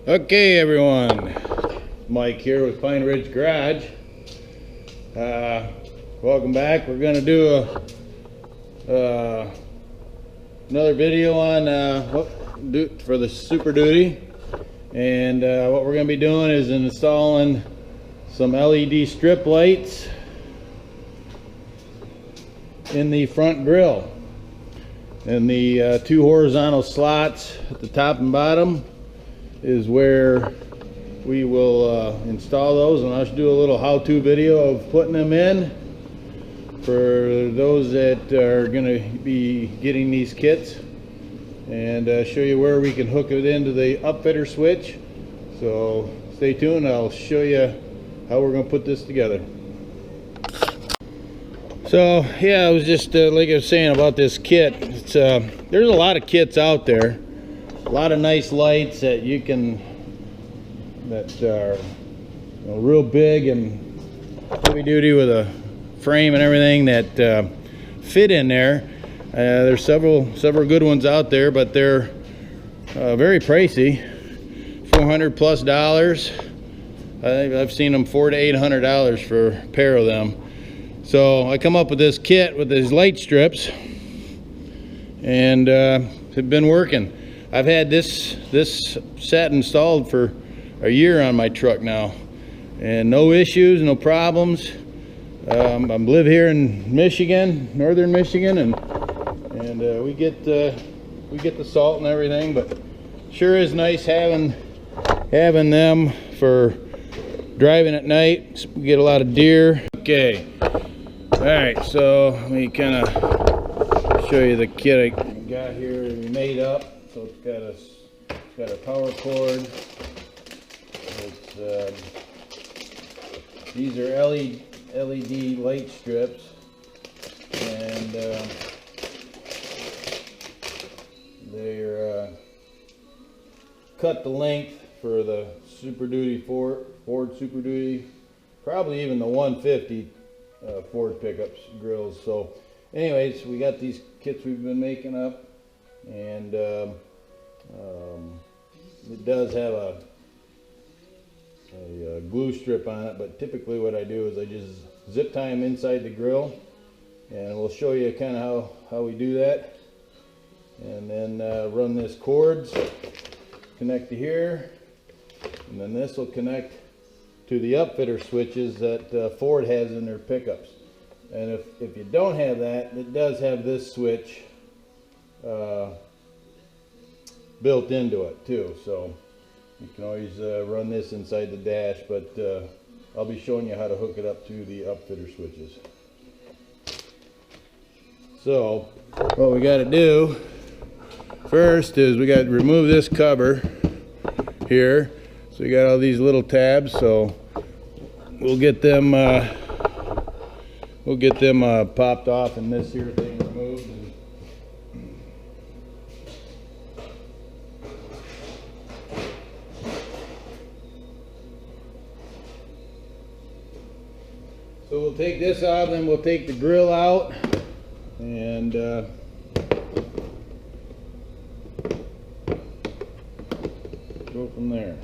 Okay, everyone. Mike here with Pine Ridge Garage. Welcome back. We're going to do another video on for the Superduty, and what we're going to be doing is installing some LED strip lights in the front grille, and the two horizontal slots at the top and bottom is where we will install those, and I'll do a little how-to video of putting them in for those that are going to be getting these kits, and show you where we can hook it into the upfitter switch. So stay tuned. I'll show you how we're going to put this together. So yeah, I was just like I was saying about this kit. It's there's a lot of kits out there, a lot of nice lights that you can that are real big and heavy duty with a frame and everything that fit in there. There's several good ones out there, but they're very pricey, $400+ I've seen them $400 to $800 for a pair of them. So I come up with this kit with these light strips, and have been working. I've had this set installed for a year on my truck now, and no issues, no problems. I live here in Michigan, northern Michigan, and we get the salt and everything, but sure is nice having them for driving at night. We get a lot of deer. Okay, all right, so let me kind of show you the kit I got here made up. So it's got a power cord. These are LED light strips, and they're cut the length for the Superduty Ford Superduty, probably even the 150 Ford pickups grills. So anyways, we got these kits we've been making up, and it does have a glue strip on it, but typically what I do is I just zip tie them inside the grill, and we'll show you kind of how we do that. And then run this cords, connect to here, and then this will connect to the upfitter switches that Ford has in their pickups. And if you don't have that, it does have this switch built into it too, so you can always run this inside the dash, but I'll be showing you how to hook it up to the upfitter switches. So what we got to do first is we got to remove this cover here. So we got all these little tabs, so we'll get them popped off and this here thing removed. So we'll take this off, then we'll take the grill out, and go from there.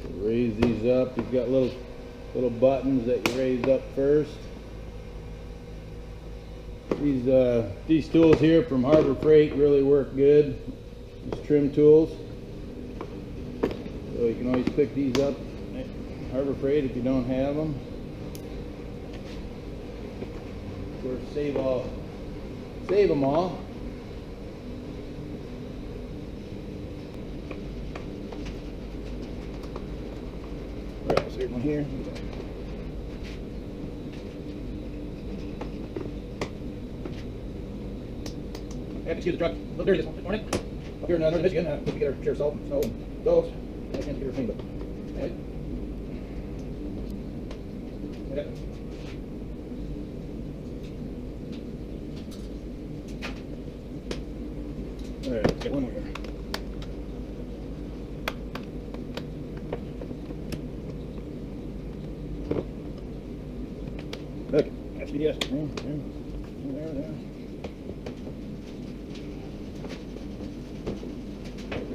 So raise these up. You've got little buttons that you raise up first. These tools here from Harbor Freight really work good. These trim tools. So you can always pick these up at Harbor Freight if you don't have them. Of course, save them all. Where else? Here's one here. I had to excuse the truck. A little dirty this morning. Up here in northern Michigan, I put together a share of salt and snow and those. I can't get everything, but anyway. Okay. All right, let's get one more here. Okay, that's the yes. There.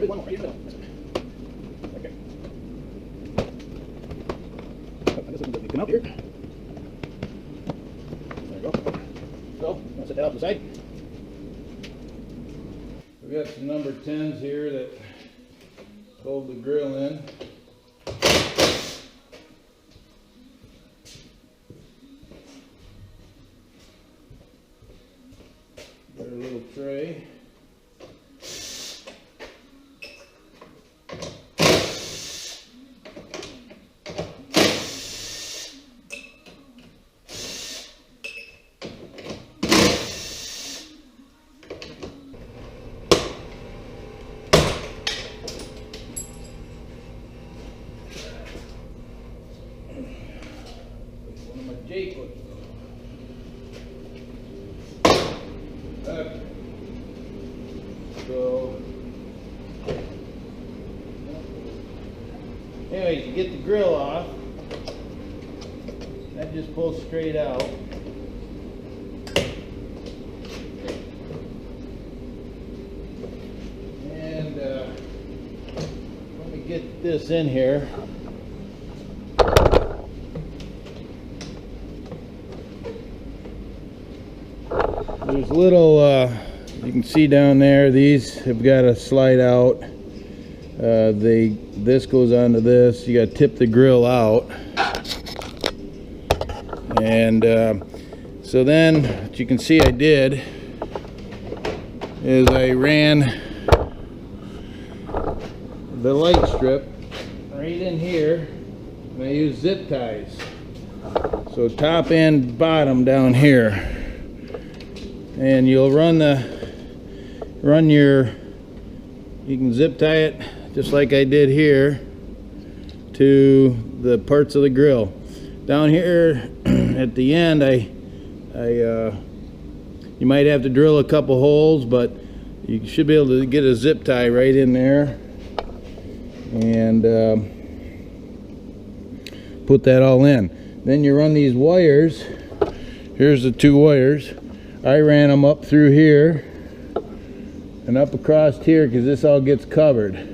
There's one more right in the middle. Okay. Oh, I guess we can come out here. There we go. So, I'll set that off the side. We got some number 10s here that hold the grill in. Got a little tray. So, anyways, you get the grill off. That just pulls straight out. And let me get this in here. There's little, you can see down there, these have got to slide out. This goes onto this. You got to tip the grill out. And so then, what you can see I did is I ran the light strip right in here, and I used zip ties. So top and bottom down here. And you'll run your, you can zip tie it just like I did here to the parts of the grill. Down here at the end, you might have to drill a couple holes, but you should be able to get a zip tie right in there and put that all in. Then you run these wires. Here's the 2 wires. I ran them up through here and up across here because this all gets covered.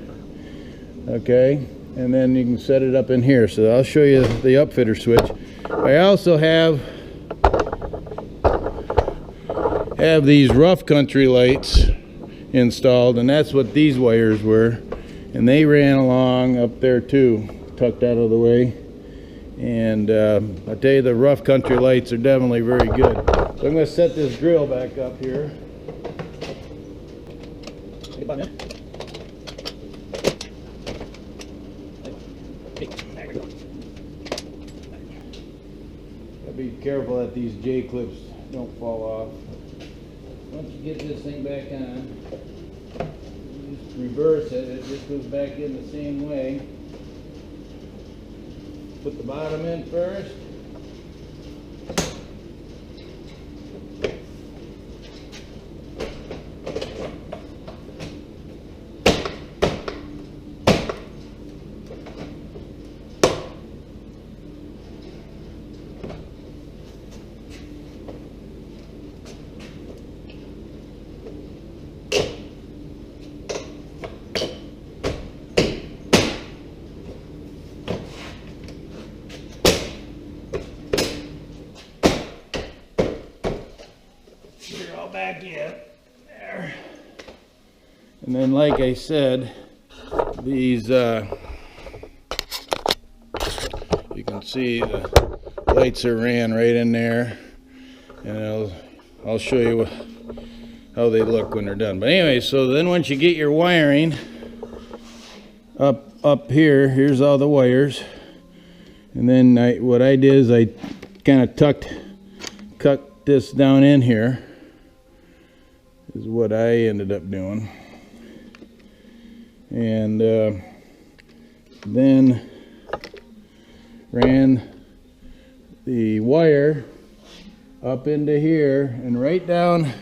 Okay, and then you can set it up in here. So I'll show you the upfitter switch. I also have these rough country lights installed, and that's what these wires were. And they ran along up there too, tucked out of the way. And I tell you, the rough country lights are definitely very good. So I'm going to set this grill back up here. Gotta be careful that these J-clips don't fall off. Once you get this thing back on, you just reverse it. It just goes back in the same way. Put the bottom in first. Back in there, and then like I said, these you can see the lights are ran right in there, and I'll show you how they look when they're done. But anyway, so then once you get your wiring up here, here's all the wires, and then what I did is I kind of cut this down in here. Is what I ended up doing, and then ran the wire up into here, and right down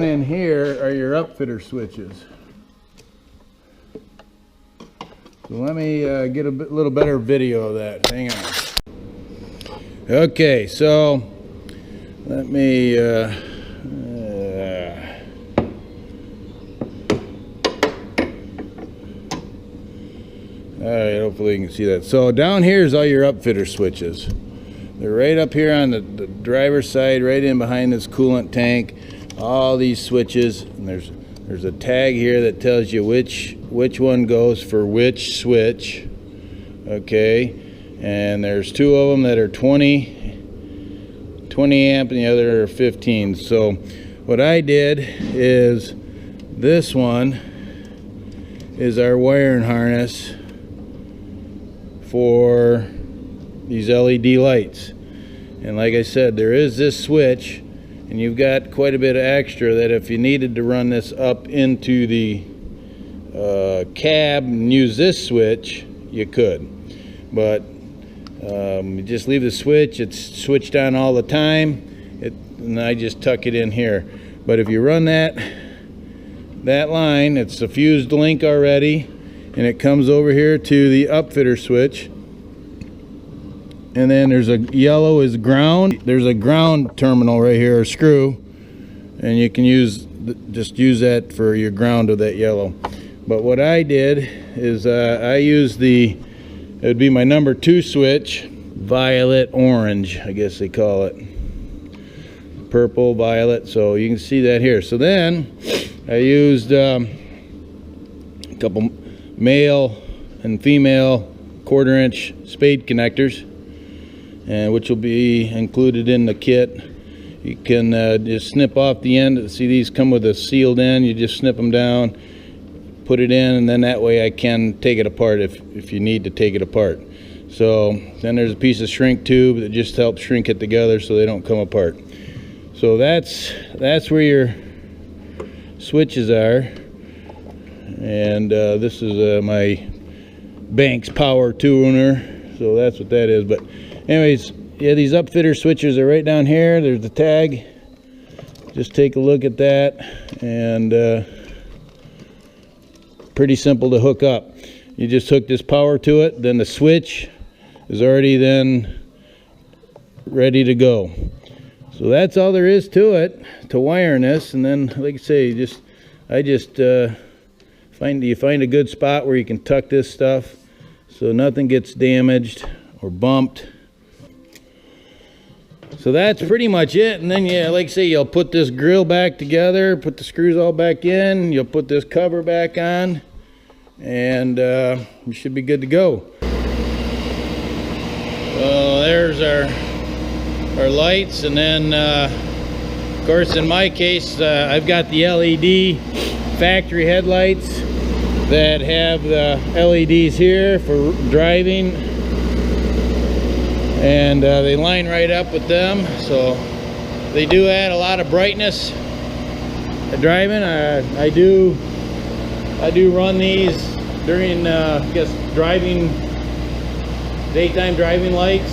in here are your upfitter switches. So let me get a little better video of that. Hang on. Okay, so let me hopefully you can see that. So down here is all your upfitter switches. They're right up here on the driver's side, right in behind this coolant tank. All these switches, and there's a tag here that tells you which one goes for which switch. Okay, and there's two of them that are 20 amp and the other are 15. So what I did is, this one is our wiring harness for these LED lights. And like I said, there is this switch, and you've got quite a bit of extra that if you needed to run this up into the cab and use this switch, you could. But you just leave the switch, it's switched on all the time, and I just tuck it in here. But if you run that line, it's a fused link already, and it comes over here to the upfitter switch. And then there's a yellow is ground. There's a ground terminal right here, a screw, and you can just use that for your ground of that yellow. But what I did is I used it would be my number 2 switch, violet orange, I guess they call it, purple, violet. So you can see that here. So then I used a couple male and female 1/4 inch spade connectors, and which will be included in the kit. You can just snip off the end. See, these come with a sealed end. You just snip them down, put it in, and then that way I can take it apart if you need to take it apart. So then there's a piece of shrink tube that just helps shrink it together so they don't come apart. So that's where your switches are. And this is my Banks power tuner, so that's what that is. But anyways, yeah, these upfitter switches are right down here. There's the tag. Just take a look at that, and pretty simple to hook up. You just hook this power to it, then the switch is already then ready to go. So that's all there is to it, to wiring this. And then, like I say, you find a good spot where you can tuck this stuff so nothing gets damaged or bumped. So that's pretty much it. And then, yeah, like I say, you'll put this grill back together, put the screws all back in, you'll put this cover back on, and you should be good to go. So there's our lights. And then of course, in my case, I've got the LED factory headlights that have the LEDs here for driving, and they line right up with them, so they do add a lot of brightness driving. I do run these during I guess daytime driving lights.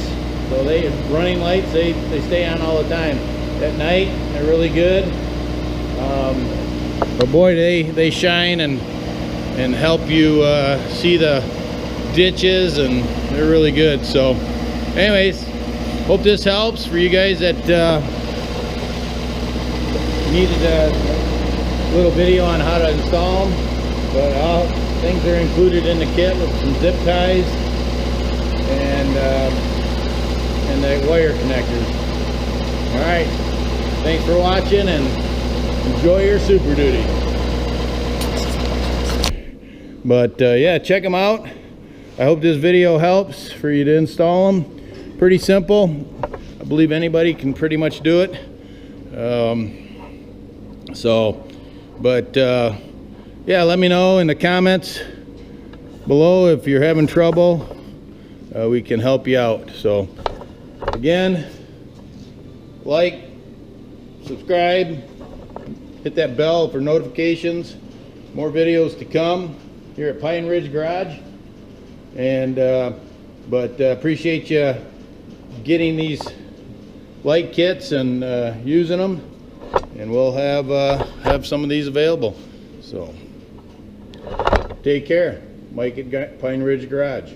So running lights, they stay on all the time. At night, they're really good. But boy, they shine and help you see the ditches, and they're really good. So anyways, hope this helps for you guys that needed a little video on how to install them. But all things are included in the kit with some zip ties and the wire connectors. All right, thanks for watching, and enjoy your Super Duty. But yeah, check them out. I hope this video helps for you to install them. Pretty simple. I believe anybody can pretty much do it. Yeah, let me know in the comments below if you're having trouble. We can help you out. So again, like, subscribe, hit that bell for notifications. More videos to come here at Pine Ridge Garage. And appreciate you getting these light kits and using them, and we'll have some of these available. So take care. Mike at Pine Ridge Garage.